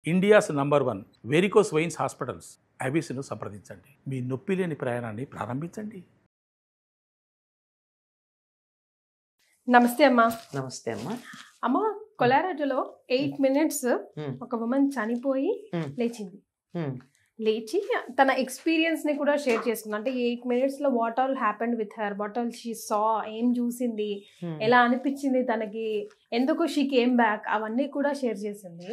India's number 1 varicose veins hospitals ఐబీసీను సంప్రదించండి. మీ నొప్పి లేని ప్రయాణాన్ని ప్రారంభించండి. నమస్తే అమ్మా. నమస్తే అమ్మా. అమ్మా, కొలారాడోలో 8 minutes ఒక ఉమెన్ చనిపోయి లేచింది. లేచి తన ఎక్స్పీరియన్స్ ని కూడా షేర్ చేసుకుంది. అంటే 8 minutes లో what all happened with her, what all she saw, ఏం చూసింది, ఎలా అనిపించింది తనకి, ఎందుకు షీ కేమ్ బ్యాక్, అవన్నీ కూడా షేర్ చేసింది.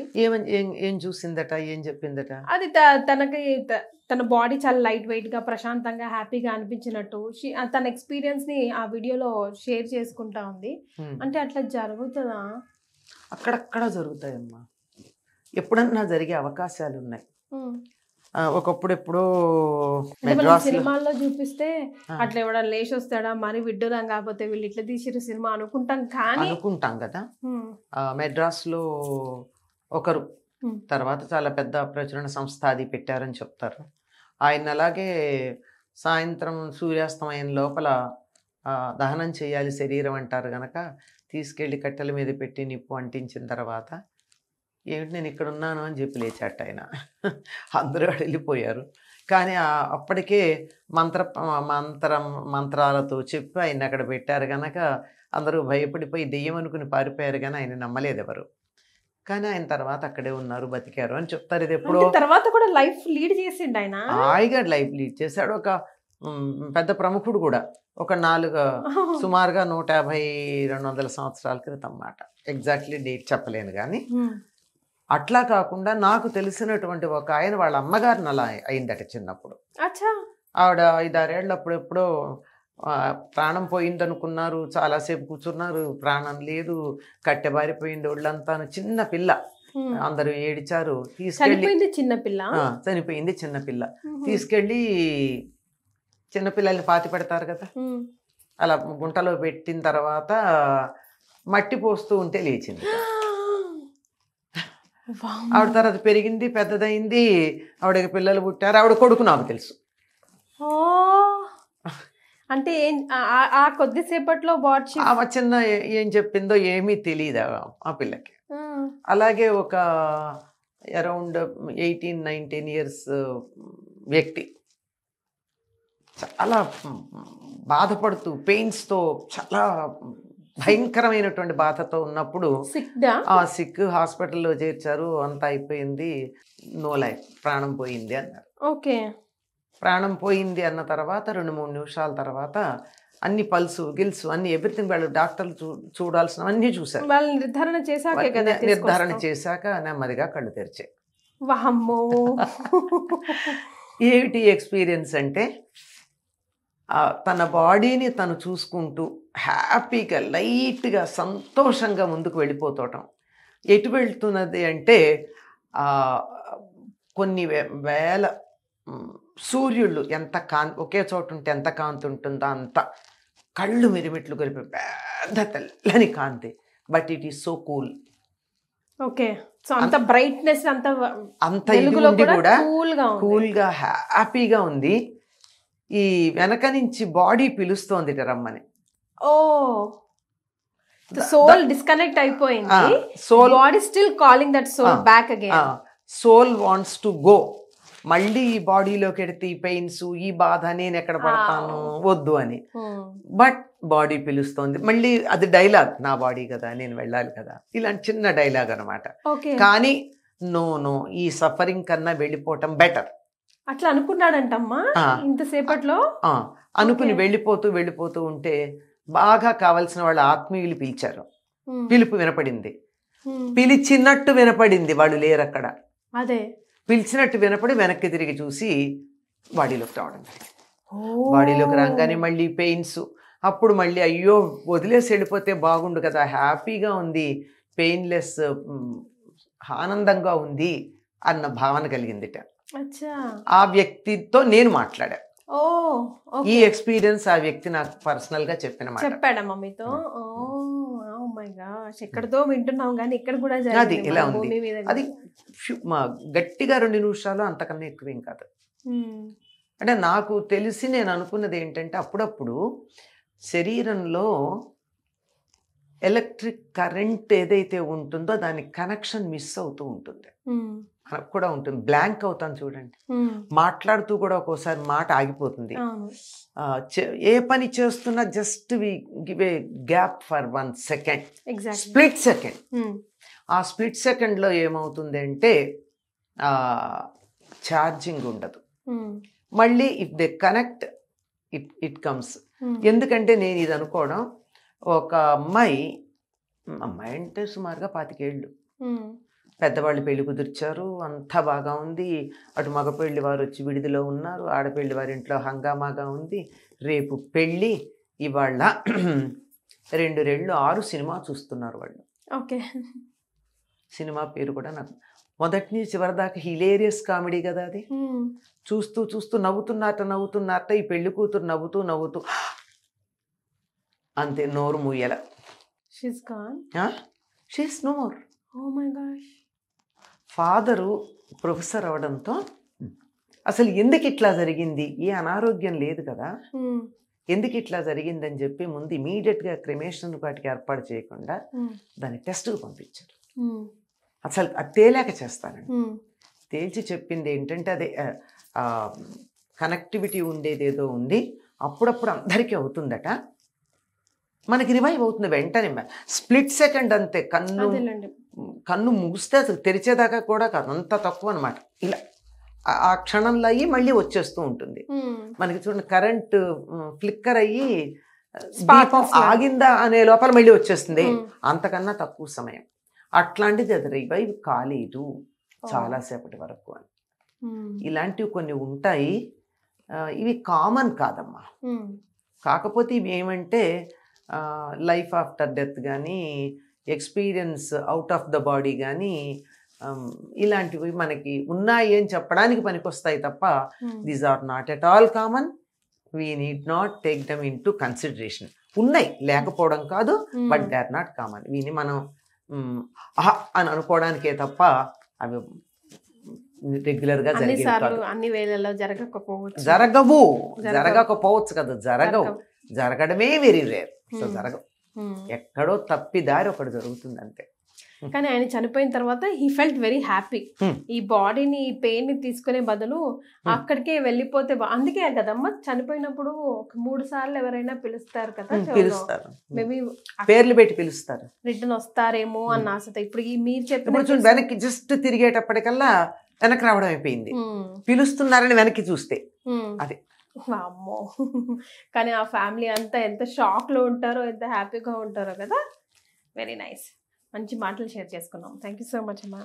ఏం చూసిందట, ఏం చెప్పిందట? అది తనకి తన బాడీ చాలా లైట్ వెయిట్ గా, ప్రశాంతంగా, హ్యాపీగా అనిపించినట్టు తన ఎక్స్పీరియన్స్ ని ఆ వీడియోలో షేర్ చేసుకుంటా ఉంది. అంటే అట్లా జరుగుతుందా? అక్కడక్కడ జరుగుతాయమ్మా, ఎప్పుడన్నా జరిగే అవకాశాలు ఉన్నాయి. ఒకప్పుడు ఎప్పుడో సినిమాల్లో చూపిస్తే అట్లా ఎవడన్నా లేచి వస్తాడా, మరి విడ్డూరం కాకపోతే వీళ్ళు ఇట్లా తీసిరు సినిమా అనుకుంటాం కదా. మెడ్రాస్ లో ఒకరు తర్వాత చాలా పెద్ద ప్రచురణ సంస్థ అది పెట్టారని చెప్తారు. ఆయన అలాగే సాయంత్రం సూర్యాస్తమయం లోపల దహనం చేయాలి శరీరం అంటారు గనక తీసుకెళ్లి కట్టెల మీద పెట్టి నిప్పు అంటించిన తర్వాత ఏమిటి నేను ఇక్కడ ఉన్నాను అని చెప్పి లేచాట ఆయన. అందరూ వెళ్ళిపోయారు. కానీ అప్పటికే మంత్రాలతో చెప్పి ఆయన అక్కడ పెట్టారు కనుక అందరూ భయపడిపోయి దెయ్యం అనుకుని పారిపోయారు, కానీ ఆయన నమ్మలేదు ఎవరు. కానీ ఆయన తర్వాత అక్కడే ఉన్నారు, బతికారు అని చెప్తారు. ఇది ఎప్పుడో తర్వాత కూడా లైఫ్ లీడ్ చేసిండు ఆయన, హాయిగా లైఫ్ లీడ్ చేశాడు. ఒక పెద్ద ప్రముఖుడు కూడా, ఒక సుమారుగా 150-200 సంవత్సరాల క్రితం మాట. ఎగ్జాక్ట్లీ డేట్ చెప్పలేను కానీ అట్లా కాకుండా నాకు తెలిసినటువంటి ఒక ఆయన వాళ్ళ అమ్మగారిని అలా అయిందట చిన్నప్పుడు. ఆవిడ 5-6 ఏళ్ళప్పుడు ఎప్పుడో ప్రాణం పోయిందనుకున్నారు, చాలాసేపు కూర్చున్నారు, ప్రాణం లేదు, కట్టెబారిపోయింది ఒళ్ళంతా. చిన్న పిల్ల, అందరూ ఏడిచారు. చనిపోయింది చిన్నపిల్ల. తీసుకెళ్ళి చిన్నపిల్లల్ని పాతి పెడతారు కదా, అలా గుంటలో పెట్టిన తర్వాత మట్టి పోస్తూ ఉంటే లేచింది. ఆవిడ తర్వాత పెరిగింది, పెద్దదైంది, ఆవిడకి పిల్లలు పుట్టారు. ఆవిడ కొడుకు నాకు తెలుసు. అంటే ఆ కొద్దిసేపట్లో ఆమె చిన్న ఏం చెప్పిందో ఏమీ తెలియదు ఆ పిల్లకి. అలాగే ఒక అరౌండ్ 18-19 years వ్యక్తి చాలా బాధపడుతూ పెయిన్స్తో, చాలా భయంకరమైనటువంటి బాధతో ఉన్నప్పుడు సిక్ హాస్పిటల్లో చేర్చారు. అంతా అయిపోయింది, నో లైఫ్, ప్రాణం పోయింది అన్నారు. ఓకే, ప్రాణం పోయింది అన్న తర్వాత 2-3 నిమిషాల తర్వాత అన్ని పల్సు గిల్సు అన్ని ఎవ్రీథింగ్ వాళ్ళు డాక్టర్లు చూడాల్సినవన్నీ చూశారు. నిర్ధారణ చేశాక నెమ్మదిగా కళ్ళు తెరిచాయి. ఏమిటి ఎక్స్పీరియన్స్ అంటే, తన బాడీని తను చూసుకుంటూ హ్యాపీగా, లైట్గా, సంతోషంగా ముందుకు వెళ్ళిపోతాం. ఎటు వెళ్తున్నది అంటే కొన్ని వేల సూర్యుళ్ళు ఎంత ఒకే చోట ఉంటే ఎంత కాంతి ఉంటుందో అంత కళ్ళు మిరిమిట్లు కలిపి పెద్ద తెల్లని కాంతి. But it is so cool. Okay, so అంత బ్రైట్నెస్, అంత ఇది ఉండి కూడా కూల్గా హ్యాపీగా ఉంది. ఈ వెనక నుంచి బాడీ పిలుస్తోంది రమ్మని. సోల్ డిస్కనెక్ట్ అయిపోయింది, soul body still calling that soul back again. Soul wants to go. మళ్ళీ ఈ బాడీలోకి ఎడితే ఈ పెయిన్స్, ఈ బాధ, నేను ఎక్కడ పడతాను, వద్దు అని. బట్ బాడీ పిలుస్తోంది మళ్ళీ. అది డైలాగ్, నా బాడీ కదా, నేను వెళ్ళాలి కదా, ఇలాంటి చిన్న డైలాగ్ అనమాట. కానీ నో, ఈ సఫరింగ్ కన్నా వెళ్ళిపోవటం బెటర్ అట్లా అనుకున్నాడంటమ్మా ఇంతసేపట్లో. అనుకుని వెళ్ళిపోతూ ఉంటే బాగా కావలసిన వాళ్ళ ఆత్మీయులు పిలిచారు. పిలుపు వినపడింది, పిలిచినట్టు వినపడింది, వాళ్ళు లేరు అక్కడ. అదే పిలిచినట్టు వినపడి వెనక్కి తిరిగి చూసి బాడీలోకి రావడం. బాడీలోకి రాగానే మళ్ళీ పెయిన్స్. అప్పుడు మళ్ళీ అయ్యో వదిలేసి వెళ్ళిపోతే బాగుండు కదా, హ్యాపీగా ఉంది, పెయిన్లెస్, ఆనందంగా ఉంది అన్న భావన కలిగిందిట. ఆ వ్యక్తితో నేను మాట్లాడా. ఈ ఎక్స్పీరియన్స్ ఆ వ్యక్తి నాకు పర్సనల్ గా చెప్పాడమ్మా మీతో. ఎక్కడితో వింటున్నాం కానీ ఇక్కడ కూడా అది ఇలా ఉంది. అది గట్టిగా 2 నిమిషాలు, అంతకన్నా ఎక్కువేం కాదు. అంటే నాకు తెలిసి నేను అనుకున్నది ఏంటంటే, అప్పుడప్పుడు శరీరంలో ఎలక్ట్రిక్ కరెంట్ ఏదైతే ఉంటుందో దాని కనెక్షన్ మిస్ అవుతూ ఉంటుంది. మనకు కూడా ఉంటుంది, బ్లాంక్ అవుతాను చూడండి. మాట్లాడుతూ కూడా ఒక్కోసారి మాట ఆగిపోతుంది. ఏ పని చేస్తున్నా just we give a gap for 1 second, split second. ఆ స్ప్లిట్ సెకండ్లో ఏమవుతుంది అంటే ఛార్జింగ్ ఉండదు. మళ్ళీ if they connect it comes. ఎందుకంటే నేను ఇది అనుకోవడం, ఒక అమ్మాయి అంటే సుమారుగా 25 ఏళ్ళు, పెద్దవాళ్ళు పెళ్లి కుదిర్చారు, అంతా బాగా ఉంది. అటు మగ పెళ్లి వారు వచ్చి విడిదిలో ఉన్నారు, ఆడపెళ్లి వారి ఇంట్లో హంగామాగా ఉంది. రేపు పెళ్ళి, ఇవాళ 2 రెళ్ళు 6 సినిమా చూస్తున్నారు వాళ్ళు. ఓకే. సినిమా పేరు కూడా నాకు మొదటి నుంచి చివరి దాకా హిలేరియస్ కామెడీ కదా అది. చూస్తూ చూస్తూ నవ్వుతున్నారట. ఈ పెళ్లి కూతురు నవ్వుతూ నవ్వుతూ అంతే, నోరు మూయల. She's no more. Oh my gosh. Father professor అవడంతో అసలు ఎందుకు ఇట్లా జరిగింది, ఏ అనారోగ్యం లేదు కదా, ఎందుకు ఇట్లా జరిగిందని చెప్పి ముందు ఇమీడియట్గా క్రిమేషన్ వాటికి ఏర్పాటు చేయకుండా దాన్ని టెస్ట్కి పంపించారు. అసలు అది తేలాక చేస్తానండి. తేల్చి చెప్పింది ఏంటంటే అదే కనెక్టివిటీ ఉండేదేదో ఉంది, అప్పుడప్పుడు అందరికీ అవుతుందట, మనకి రివైవ్ అవుతుంది వెంటనే, స్ప్లిట్ సెకండ్ అంతే. కన్ను ముగిస్తే అసలు తెరిచేదాకా కూడా కాదు, అంత తక్కువ అనమాట. ఇలా ఆ క్షణంలో అయ్యి మళ్ళీ వచ్చేస్తూ ఉంటుంది. మనకి చూడండి, కరెంట్ ఫ్లిక్కర్ అయ్యి దీపం ఆగిందా అనే లోపల మళ్ళీ వచ్చేస్తుంది, అంతకన్నా తక్కువ సమయం. అట్లాంటిది అది రివైవ్ కాలేదు చాలాసేపటి వరకు అని. ఇలాంటివి కొన్ని ఉంటాయి, ఇవి కామన్ కాదమ్మా. కాకపోతే ఇవి ఏమంటే లైఫ్ ఆఫ్టర్ డెత్ కానీ, experience out of the body కానీ, ఇలాంటివి మనకి ఉన్నాయి అని చెప్పడానికి పనికొస్తాయి తప్ప these are not at all common. We need not take them into consideration. ఉన్నాయి, లేకపోవడం కాదు, but they are not common. వీని మనం అని అనుకోవడానికే తప్ప అవి రెగ్యులర్గా అన్ని వేళల్లో జరగకపోవచ్చు కదా, జరగడమే వెరీ రేర్. సో జరగవు, ఎక్కడో తప్పిదారి ఒకటి జరుగుతుంది అంతే. కానీ ఆయన చనిపోయిన తర్వాత హీ ఫెల్ట్ వెరీ హ్యాపీ. ఈ బాడీని, ఈ పెయిన్ ని తీసుకునే బదులు అక్కడికే వెళ్ళిపోతే అందుకే కదమ్మా చనిపోయినప్పుడు 3 సార్లు ఎవరైనా పిలుస్తారు కదా, పిలుస్తారు, మేబీ పేర్లు పెట్టి పిలుస్తారు, రిటర్న్ వస్తారేమో అన్న ఆశతో. ఇప్పుడు మీరు చెప్పిన వెనక్కి జస్ట్ తిరిగేటప్పటికల్లా వెనక్కి రావడం అయిపోయింది, పిలుస్తున్నారని వెనక్కి చూస్తే అది. అమ్మో, కానీ ఆ ఫ్యామిలీ అంతా ఎంత షాక్ లో ఉంటారో, ఎంత హ్యాపీగా ఉంటారో కదా. వెరీ నైస్, మంచి మాటలు షేర్ చేసుకున్నాం. థ్యాంక్ యూ సో మచ్ అమ్మా.